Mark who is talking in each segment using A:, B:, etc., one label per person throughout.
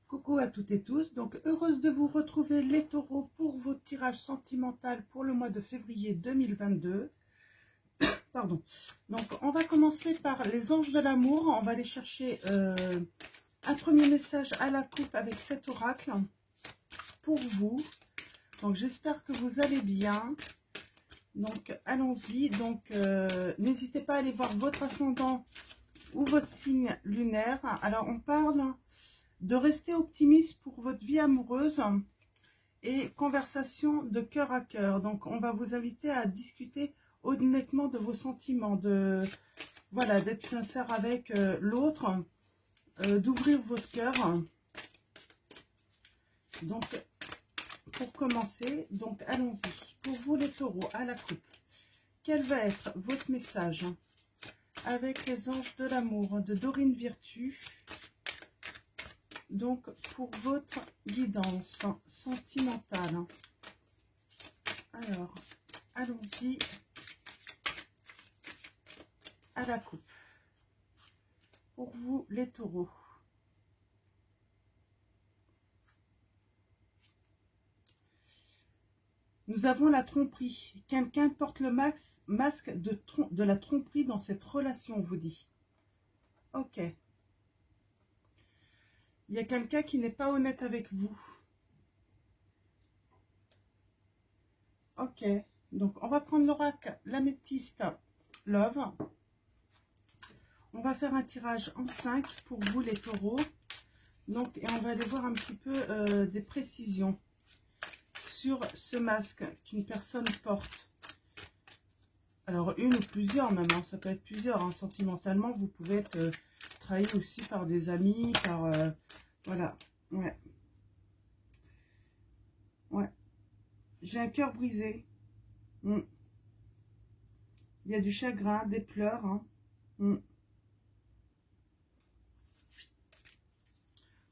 A: Coucou à toutes et tous, donc heureuse de vous retrouver les taureaux pour votre tirage sentimental pour le mois de février 2022. Pardon. Donc on va commencer par les anges de l'amour, on va aller chercher un premier message à la coupe avec cet oracle pour vous. Donc j'espère que vous allez bien. Donc allons-y, donc n'hésitez pas à aller voir votre ascendant ou votre signe lunaire. Alors on parle de rester optimiste pour votre vie amoureuse et conversation de cœur à cœur. Donc, on va vous inviter à discuter honnêtement de vos sentiments, voilà, d'être sincère avec l'autre, d'ouvrir votre cœur. Donc, pour commencer, donc allons-y. Pour vous les taureaux, à la coupe, quel va être votre message avec les anges de l'amour de Dorine Virtue? Donc, pour votre guidance sentimentale. Alors, allons-y à la coupe. Pour vous, les taureaux. Nous avons la tromperie. Quelqu'un porte le masque de la tromperie dans cette relation, on vous dit. Ok. Il y a quelqu'un qui n'est pas honnête avec vous. Ok. Donc, on va prendre l'oracle, l'améthyste, Love. On va faire un tirage en 5 pour vous, les taureaux. Donc, et on va aller voir un petit peu des précisions sur ce masque qu'une personne porte. Alors, une ou plusieurs même, hein, ça peut être plusieurs. Hein. Sentimentalement, vous pouvez être trahi aussi par des amis, par... voilà, ouais. Ouais. J'ai un cœur brisé. Il y a du chagrin, des pleurs. Hein.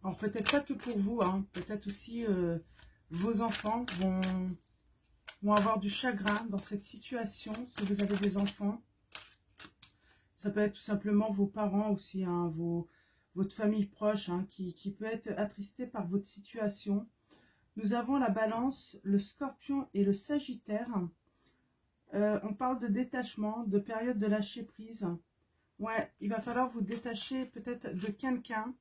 A: Alors, peut-être pas que pour vous, hein. Peut-être aussi vos enfants vont avoir du chagrin dans cette situation, si vous avez des enfants. Ça peut être tout simplement vos parents aussi, hein, votre famille proche, hein, qui peut être attristée par votre situation. Nous avons la balance, le scorpion et le sagittaire. On parle de détachement, de période de lâcher prise. Ouais, il va falloir vous détacher peut-être de quelqu'un.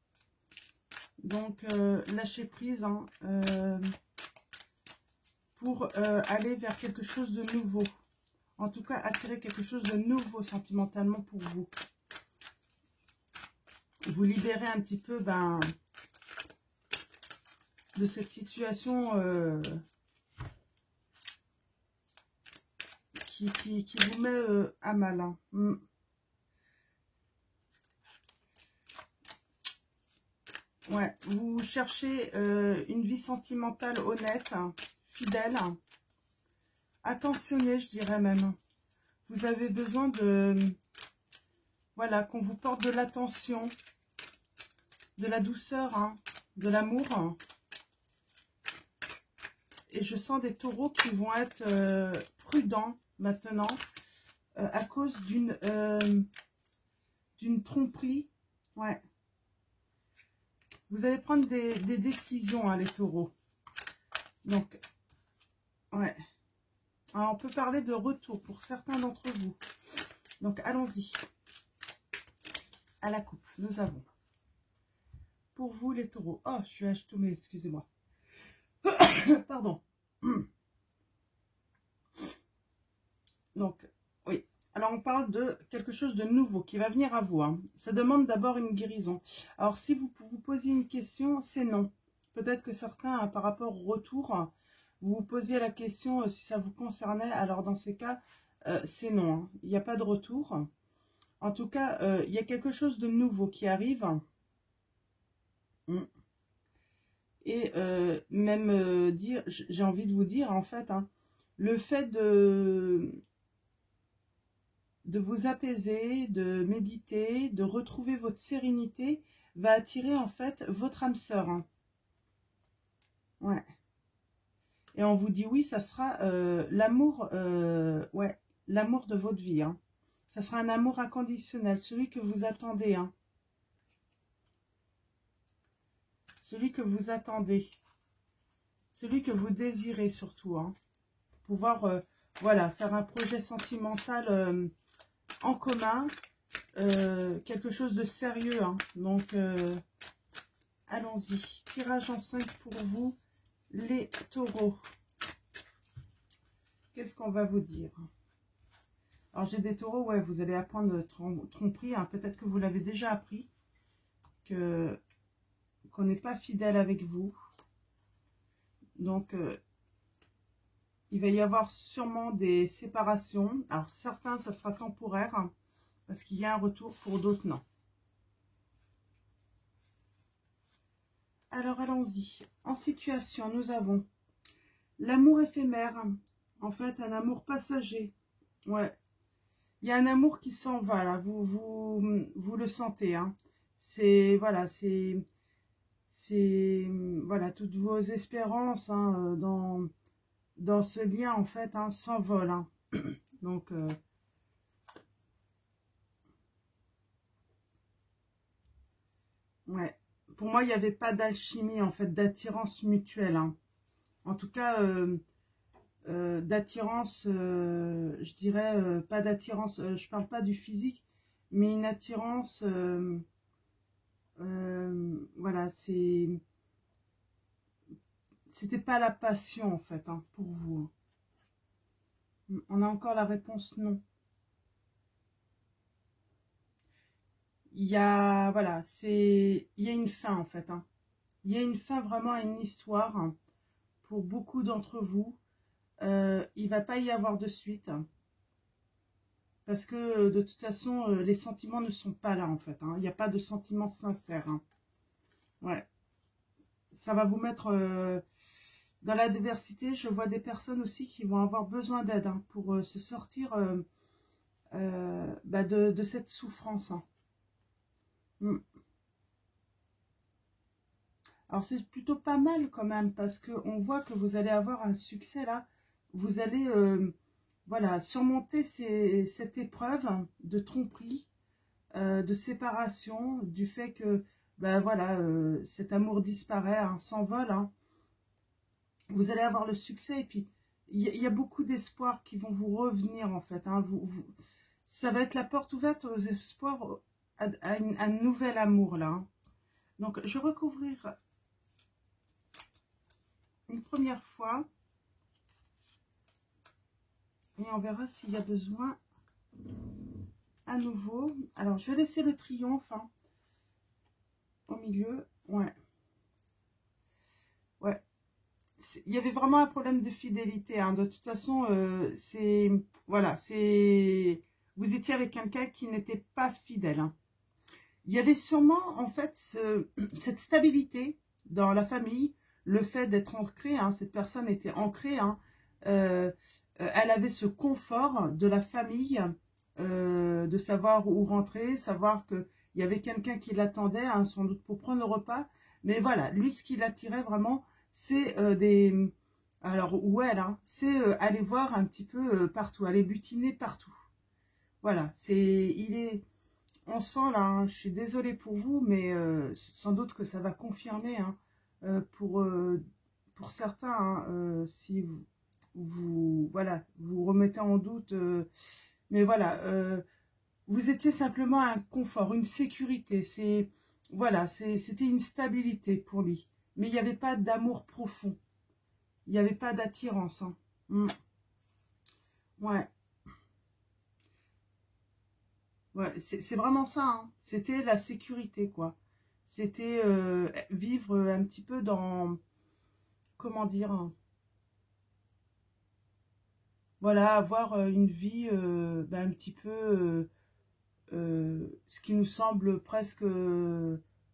A: Donc, lâcher prise hein, pour aller vers quelque chose de nouveau. En tout cas, attirer quelque chose de nouveau sentimentalement pour vous. Vous libérer un petit peu de cette situation qui vous met à mal. Hein. Ouais, vous cherchez une vie sentimentale honnête, fidèle, attentionnée, je dirais même. Vous avez besoin de... Voilà, qu'on vous porte de l'attention, de la douceur, hein, de l'amour. Et je sens des taureaux qui vont être prudents maintenant à cause d'une tromperie. Ouais. Vous allez prendre des décisions, hein, les taureaux. Donc, ouais. Alors, on peut parler de retour pour certains d'entre vous. Donc, allons-y. À la coupe, nous avons. Pour vous, les taureaux. Oh, je suis achetomée, excusez-moi. Pardon. Donc, oui. Alors, on parle de quelque chose de nouveau qui va venir à vous. Hein. Ça demande d'abord une guérison. Alors, si vous vous posez une question, c'est non. Peut-être que certains, par rapport au retour, vous vous posiez la question si ça vous concernait. Alors, dans ces cas, c'est non. Hein. Il n'y a pas de retour. En tout cas, il y a quelque chose de nouveau qui arrive. Et même dire, j'ai envie de vous dire, en fait, hein, le fait de vous apaiser, de méditer, de retrouver votre sérénité, va attirer en fait votre âme sœur. Hein. Ouais. Et on vous dit oui, ça sera l'amour, ouais, l'amour de votre vie. Hein. Ça sera un amour inconditionnel, celui que vous attendez. Hein. celui que vous attendez, celui que vous désirez surtout, hein, pouvoir voilà, faire un projet sentimental en commun, quelque chose de sérieux, hein. Donc allons-y, tirage en 5 pour vous les taureaux. Qu'est-ce qu'on va vous dire? Alors j'ai des taureaux, ouais, vous allez apprendre tromperie, hein. Peut-être que vous l'avez déjà appris, qu'on n'est pas fidèle avec vous. Donc il va y avoir sûrement des séparations. Alors certains, ça sera temporaire, hein, parce qu'il y a un retour, pour d'autres, non. Alors allons-y. En situation, nous avons l'amour éphémère. En fait, un amour passager. Ouais. Il y a un amour qui s'en va, là. Vous le sentez, hein. C'est, voilà, voilà, toutes vos espérances, hein, dans ce lien, en fait, hein, s'envolent, hein. Donc, ouais. Pour moi, il n'y avait pas d'alchimie, en fait, d'attirance mutuelle, hein. En tout cas, d'attirance, je dirais, pas d'attirance, je parle pas du physique, mais une attirance, voilà, c'était pas la passion, en fait, hein, pour vous, hein. On a encore la réponse non. Il y a, voilà, il y a une fin, en fait, hein. Il y a une fin vraiment à une histoire, hein, pour beaucoup d'entre vous. Il va pas y avoir de suite, hein, parce que de toute façon, les sentiments ne sont pas là, en fait, hein. Il n'y a pas de sentiments sincères, hein. Ouais. Ça va vous mettre dans l'adversité. Je vois des personnes aussi qui vont avoir besoin d'aide, hein, pour se sortir bah, de cette souffrance, hein. Alors c'est plutôt pas mal quand même, parce qu'on voit que vous allez avoir un succès là. Vous allez voilà, surmonter cette épreuve de tromperie, de séparation, du fait que ben voilà, cet amour disparaît, hein, s'envole, hein. Vous allez avoir le succès, et puis il y a beaucoup d'espoirs qui vont vous revenir, en fait, hein. Ça va être la porte ouverte aux espoirs, à un nouvel amour là, hein. Donc je vais recouvrir une première fois et on verra s'il y a besoin à nouveau. Alors je vais laisser le triomphe, hein, au milieu. Ouais, ouais, il y avait vraiment un problème de fidélité, hein. De toute façon, c'est, voilà, vous étiez avec quelqu'un qui n'était pas fidèle, hein. Il y avait sûrement, en fait, cette stabilité dans la famille, le fait d'être ancrée, hein, cette personne était ancrée, hein, elle avait ce confort de la famille, de savoir où rentrer, savoir qu'il y avait quelqu'un qui l'attendait, hein, sans doute pour prendre le repas. Mais voilà, lui, ce qui l'attirait vraiment, c'est alors, ou elle, hein, c'est aller voir un petit peu partout, aller butiner partout. Voilà, on sent là, hein, je suis désolée pour vous, mais sans doute que ça va confirmer, hein, pour certains, hein, si voilà, vous remettez en doute, mais voilà, vous étiez simplement un confort, une sécurité, voilà, c'était une stabilité pour lui, mais il n'y avait pas d'amour profond, il n'y avait pas d'attirance, hein. Ouais. Ouais, c'est vraiment ça, hein. C'était la sécurité, quoi. C'était vivre un petit peu dans, comment dire, hein, voilà, avoir une vie ben, un petit peu, ce qui nous semble presque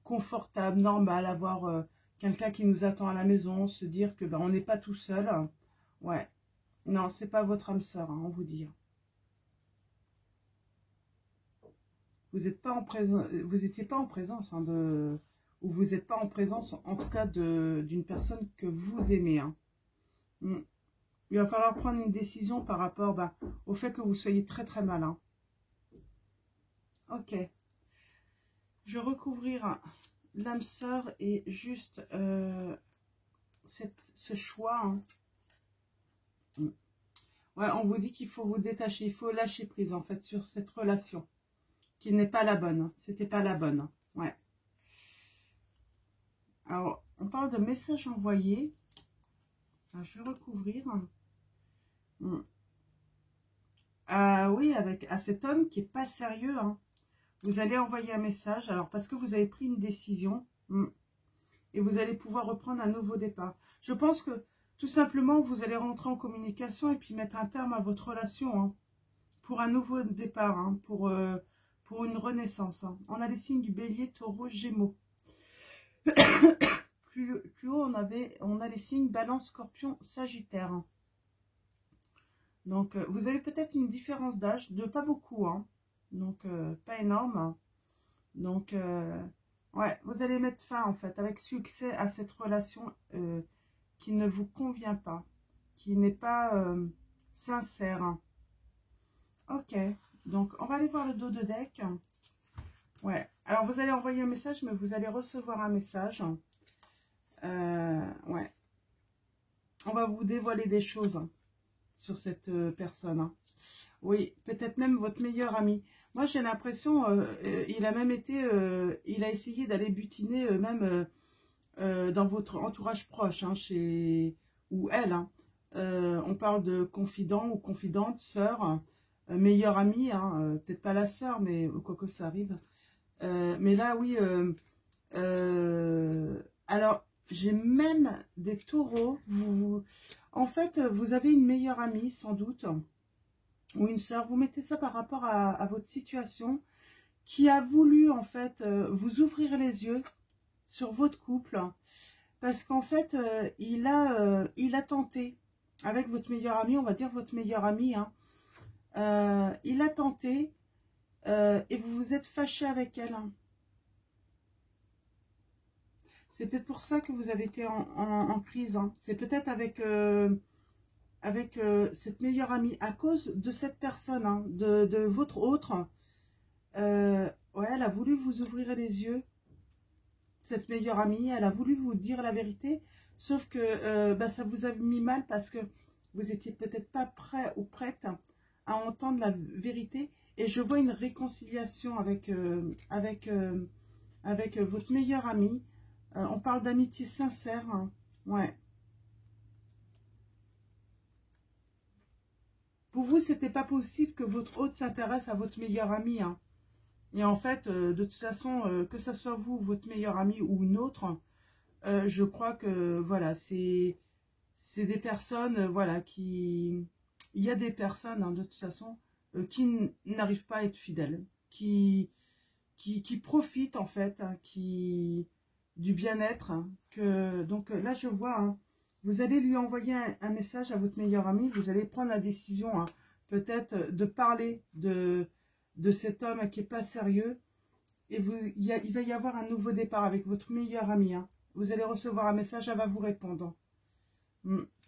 A: confortable, normal, avoir quelqu'un qui nous attend à la maison, se dire que ben, on n'est pas tout seul, hein. Ouais, non, c'est pas votre âme sœur, hein, on vous dit. Vous n'êtes pas en présence, vous n'étiez pas en présence, hein, ou vous n'êtes pas en présence, en tout cas, d'une personne que vous aimez, hein. Il va falloir prendre une décision par rapport au fait que vous soyez très très malin. Ok. Je vais recouvrir l'âme sœur est juste ce choix. Hein. Ouais, on vous dit qu'il faut vous détacher, il faut lâcher prise en fait sur cette relation qui n'est pas la bonne. Hein. C'était pas la bonne. Hein. Ouais. Alors, on parle de messages envoyés. Alors, je vais recouvrir. Ah oui, à cet homme qui est pas sérieux. Hein. Vous allez envoyer un message. Alors, parce que vous avez pris une décision. Et vous allez pouvoir reprendre un nouveau départ. Je pense que tout simplement, vous allez rentrer en communication et puis mettre un terme à votre relation. Hein, pour un nouveau départ. Hein, pour une renaissance. Hein. On a les signes du bélier, taureau, gémeaux. Plus haut, on a les signes balance, scorpion, sagittaire. Hein. Donc, vous avez peut-être une différence d'âge, de pas beaucoup. Hein. Donc, pas énorme. Hein. Donc, ouais, vous allez mettre fin, en fait, avec succès à cette relation qui ne vous convient pas, qui n'est pas sincère. Hein. Ok, donc, on va aller voir le dos de deck. Ouais, alors vous allez envoyer un message, mais vous allez recevoir un message. Ouais. On va vous dévoiler des choses hein, sur cette personne. Hein. Oui, peut-être même votre meilleur ami. Moi, j'ai l'impression, il a même été, il a essayé d'aller butiner même dans votre entourage proche, hein, ou elle. Hein. On parle de confident ou confidente, sœur, meilleure amie, hein, peut-être pas la sœur, mais quoi que ça arrive. Mais là, oui, alors, j'ai même des taureaux. En fait, vous avez une meilleure amie, sans doute, ou une sœur. Vous mettez ça par rapport à votre situation, qui a voulu, en fait, vous ouvrir les yeux sur votre couple. Parce qu'en fait, il a tenté, avec votre meilleure amie, on va dire votre meilleure amie, hein, il a tenté, et vous vous êtes fâché avec elle. Hein. C'est peut-être pour ça que vous avez été en crise. Hein. C'est peut-être avec cette meilleure amie, à cause de cette personne, hein, de votre autre. Ouais, elle a voulu vous ouvrir les yeux, cette meilleure amie. Elle a voulu vous dire la vérité, sauf que bah, ça vous a mis mal parce que vous étiez peut-être pas prêt ou prête à entendre la vérité. Et je vois une réconciliation avec votre meilleure amie. On parle d'amitié sincère. Hein. Ouais. Pour vous, c'était pas possible que votre hôte s'intéresse à votre meilleure amie. Hein. Et en fait, de toute façon, que ce soit vous, votre meilleure amie ou une autre, je crois que voilà, c'est des personnes, voilà, qui... Il y a des personnes, hein, de toute façon, qui n'arrivent pas à être fidèles, qui profitent en fait, hein, du bien-être. Hein, donc là, je vois, hein, vous allez lui envoyer un message à votre meilleure amie, vous allez prendre la décision, hein, peut-être de parler de cet homme qui n'est pas sérieux, et il va y avoir un nouveau départ avec votre meilleure amie. Hein. Vous allez recevoir un message, elle va vous répondre.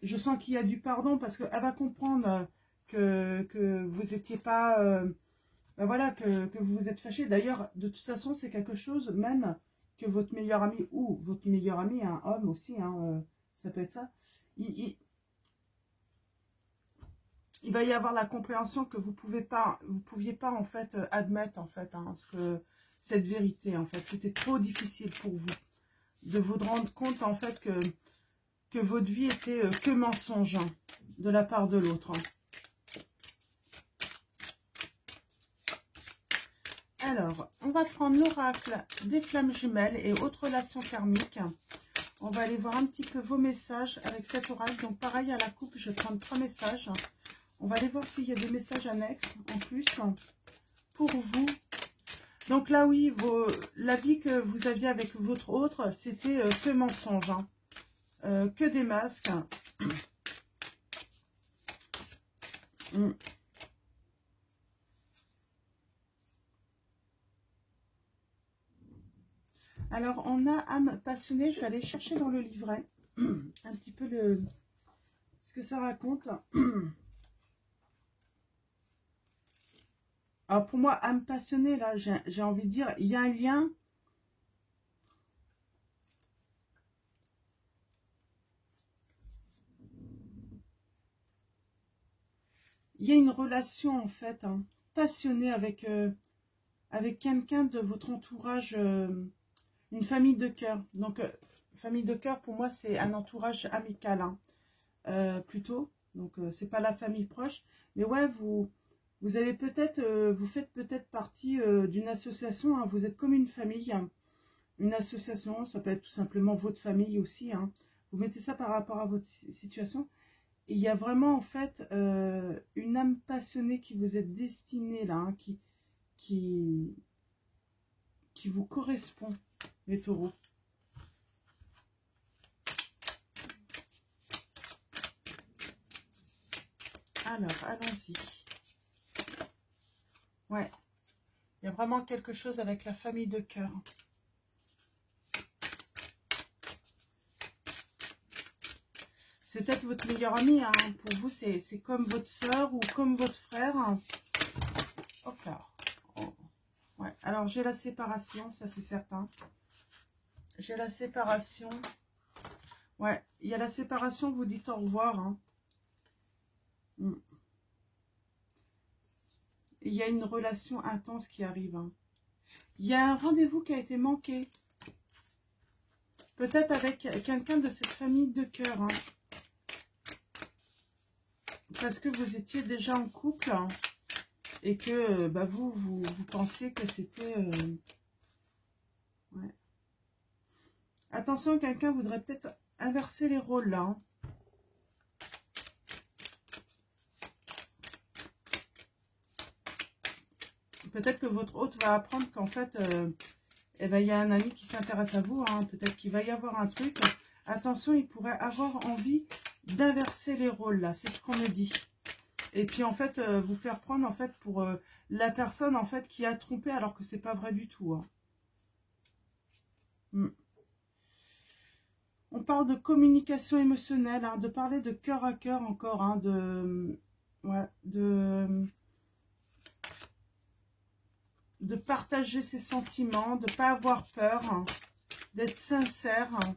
A: Je sens qu'il y a du pardon parce qu'elle va comprendre que vous n'étiez pas... ben voilà, que vous vous êtes fâché. D'ailleurs, de toute façon, c'est quelque chose même que votre meilleur ami ou votre meilleur ami, un homme aussi, hein, ça peut être ça, il va y avoir la compréhension que vous pouviez pas en fait admettre en fait hein, cette vérité en fait. C'était trop difficile pour vous de vous rendre compte en fait que votre vie était que mensonge hein, de la part de l'autre. Hein. Alors, on va prendre l'oracle des flammes jumelles et autres relations karmiques. On va aller voir un petit peu vos messages avec cet oracle. Donc, pareil à la coupe, je vais prendre 3 messages. On va aller voir s'il y a des messages annexes en plus pour vous. Donc là, oui, la vie que vous aviez avec votre autre, c'était que mensonge. Hein. Que des masques. Alors, on a âme passionnée. Je vais aller chercher dans le livret un petit peu ce que ça raconte. Alors, pour moi, âme passionnée, là, j'ai envie de dire, il y a un lien. il y a une relation en fait hein, passionnée avec, avec quelqu'un de votre entourage, une famille de cœur. Donc, famille de cœur, pour moi, c'est un entourage amical, hein, plutôt. Donc, c'est pas la famille proche. Mais ouais, vous allez peut-être, vous faites peut-être partie d'une association. Hein, vous êtes comme une famille. Hein, une association, ça peut être tout simplement votre famille aussi. Hein. Vous mettez ça par rapport à votre situation. Et il y a vraiment, en fait, une âme passionnée qui vous est destinée, là, hein, qui vous correspond, les taureaux. Alors, allons-y. Ouais, il y a vraiment quelque chose avec la famille de cœur. C'est peut-être votre meilleur ami, hein. Pour vous, c'est comme votre soeur ou comme votre frère. Hop là. Oh. Ouais. Alors, j'ai la séparation, ça c'est certain. J'ai la séparation. Ouais, il y a la séparation, vous dites au revoir. Hein. Il y a une relation intense qui arrive. Hein. Il y a un rendez-vous qui a été manqué. Peut-être avec quelqu'un de cette famille de cœur. Hein. Parce que vous étiez déjà en couple. Hein, et que bah, vous pensiez que c'était... ouais. Attention, quelqu'un voudrait peut-être inverser les rôles là. Hein. Peut-être que votre hôte va apprendre qu'en fait, eh ben, il y a un ami qui s'intéresse à vous. Hein. Peut-être qu'il va y avoir un truc. Attention, il pourrait avoir envie d'inverser les rôles là. C'est ce qu'on me dit. Et puis en fait, vous faire prendre en fait pour la personne en fait qui a trompé alors que c'est pas vrai du tout. Hein. On parle de communication émotionnelle, hein, de parler de cœur à cœur encore, hein, ouais, de partager ses sentiments, de ne pas avoir peur, hein, d'être sincère. Hein.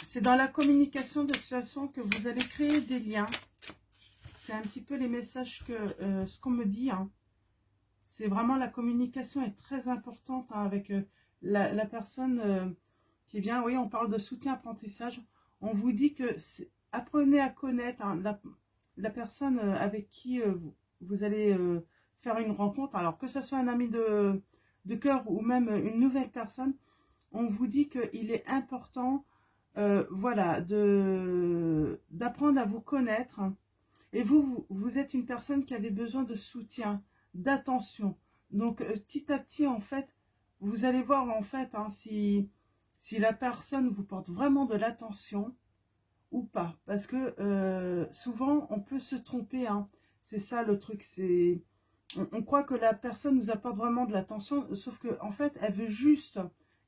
A: C'est dans la communication de toute façon que vous allez créer des liens. C'est un petit peu les messages que ce qu'on me dit. Hein. C'est vraiment la communication est très importante hein, avec la personne qui vient. Oui, on parle de soutien-apprentissage. On vous dit que apprenez à connaître hein, la personne avec qui vous allez faire une rencontre. Alors que ce soit un ami de cœur ou même une nouvelle personne, on vous dit qu'il est important voilà, d'apprendre à vous connaître. Et vous êtes une personne qui avait besoin de soutien, d'attention. Donc, petit à petit, en fait, vous allez voir, en fait, hein, si la personne vous porte vraiment de l'attention ou pas. Parce que souvent, on peut se tromper. Hein. C'est ça le truc. C'est on croit que la personne nous apporte vraiment de l'attention, sauf que en fait, elle veut juste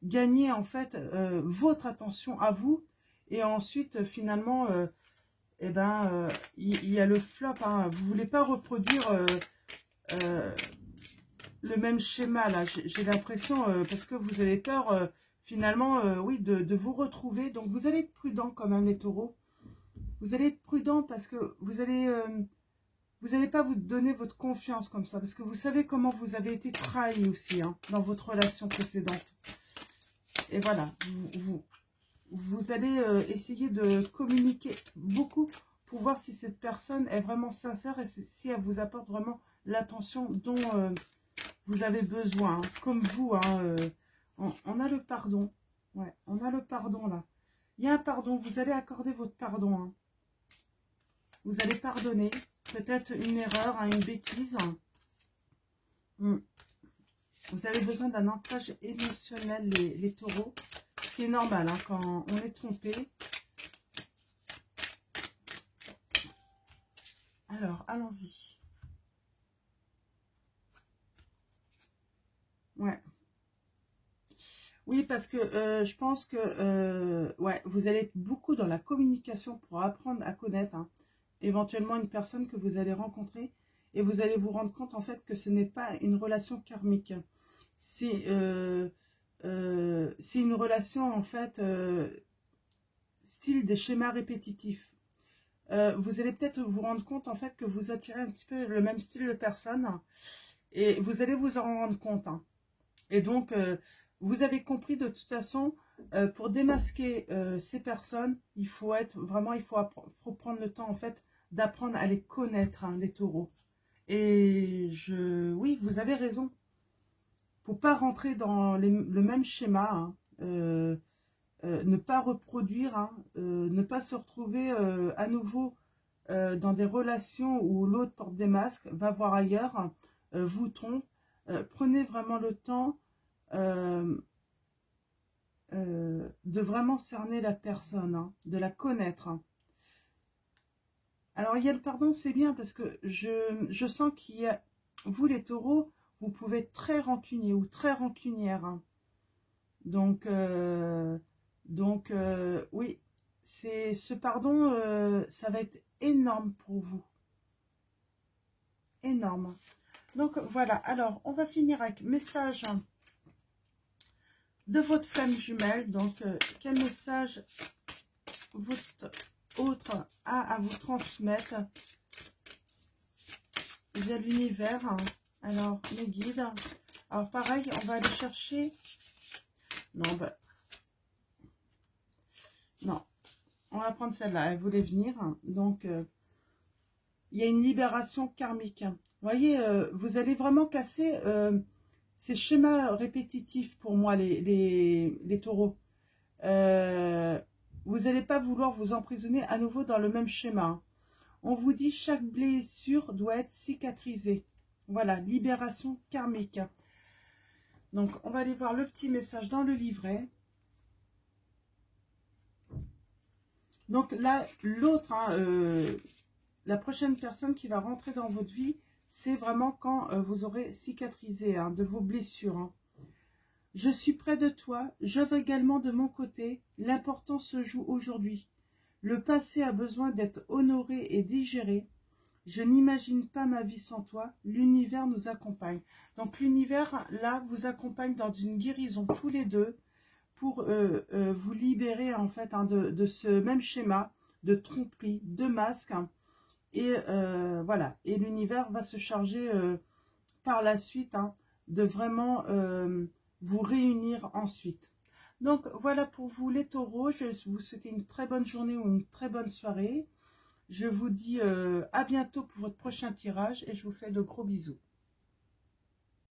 A: gagner, en fait, votre attention à vous. Et ensuite, finalement... eh ben, il y a le flop. Hein. Vous ne voulez pas reproduire le même schéma, là. J'ai l'impression, parce que vous avez peur, finalement, oui, de vous retrouver. Donc, vous allez être prudent quand même, les taureaux. Vous allez être prudent parce que vous allez pas vous donner votre confiance comme ça. Parce que vous savez comment vous avez été trahi aussi, hein, dans votre relation précédente. Et voilà, vous allez essayer de communiquer beaucoup pour voir si cette personne est vraiment sincère et si elle vous apporte vraiment l'attention dont vous avez besoin. Hein. Comme vous, hein, on a le pardon. Ouais, on a le pardon là. Il y a un pardon, vous allez accorder votre pardon. Hein. Vous allez pardonner peut-être une erreur, hein, une bêtise. Vous avez besoin d'un ancrage émotionnel, les taureaux. Ce qui est normal hein, quand on est trompé. Alors, allons-y. Ouais. Oui, parce que je pense que ouais, vous allez être beaucoup dans la communication pour apprendre à connaître hein, éventuellement une personne que vous allez rencontrer. Et vous allez vous rendre compte en fait que ce n'est pas une relation karmique. C'est une relation en fait... style des schémas répétitifs. Vous allez peut-être vous rendre compte en fait que vous attirez un petit peu le même style de personne et vous allez vous en rendre compte. Hein. Et donc, vous avez compris de toute façon, pour démasquer ces personnes, il faut prendre le temps en fait d'apprendre à les connaître, hein, les taureaux. Et oui, vous avez raison. Faut pas rentrer dans le même schéma, hein, ne pas reproduire, hein, ne pas se retrouver à nouveau dans des relations où l'autre porte des masques, va voir ailleurs, vous trompe. Prenez vraiment le temps de vraiment cerner la personne, hein, de la connaître. Hein. Alors, il y a le pardon, c'est bien parce que je sens qu'il y a, vous les taureaux, vous pouvez être très rancunier ou très rancunière. Hein. Donc oui, ce pardon, ça va être énorme pour vous. Énorme. Donc, voilà. Alors, on va finir avec message de votre flamme jumelle. Donc, quel message votre autre a à vous transmettre via l'univers. Alors, mes guides. Alors, pareil, on va aller chercher... Non, bah... Non. On va prendre celle-là. Elle voulait venir. Donc, il y a une libération karmique. Vous voyez, vous allez vraiment casser ces schémas répétitifs pour moi, les taureaux. Vous n'allez pas vouloir vous emprisonner à nouveau dans le même schéma. On vous dit chaque blessure doit être cicatrisée. Voilà, libération karmique. Donc, on va aller voir le petit message dans le livret. Donc là, l'autre, hein, la prochaine personne qui va rentrer dans votre vie, c'est vraiment quand vous aurez cicatrisé, hein, de vos blessures. Hein. Je suis près de toi, je veux également de mon côté, l'important se joue aujourd'hui. Le passé a besoin d'être honoré et digéré. Je n'imagine pas ma vie sans toi, l'univers nous accompagne. Donc l'univers, là, vous accompagne dans une guérison tous les deux pour vous libérer en fait, hein, de ce même schéma de tromperie, de masque. Hein, et voilà, et l'univers va se charger par la suite, hein, de vraiment vous réunir ensuite. Donc voilà pour vous les taureaux, je vous souhaite une très bonne journée ou une très bonne soirée. Je vous dis à bientôt pour votre prochain tirage et je vous fais de gros bisous.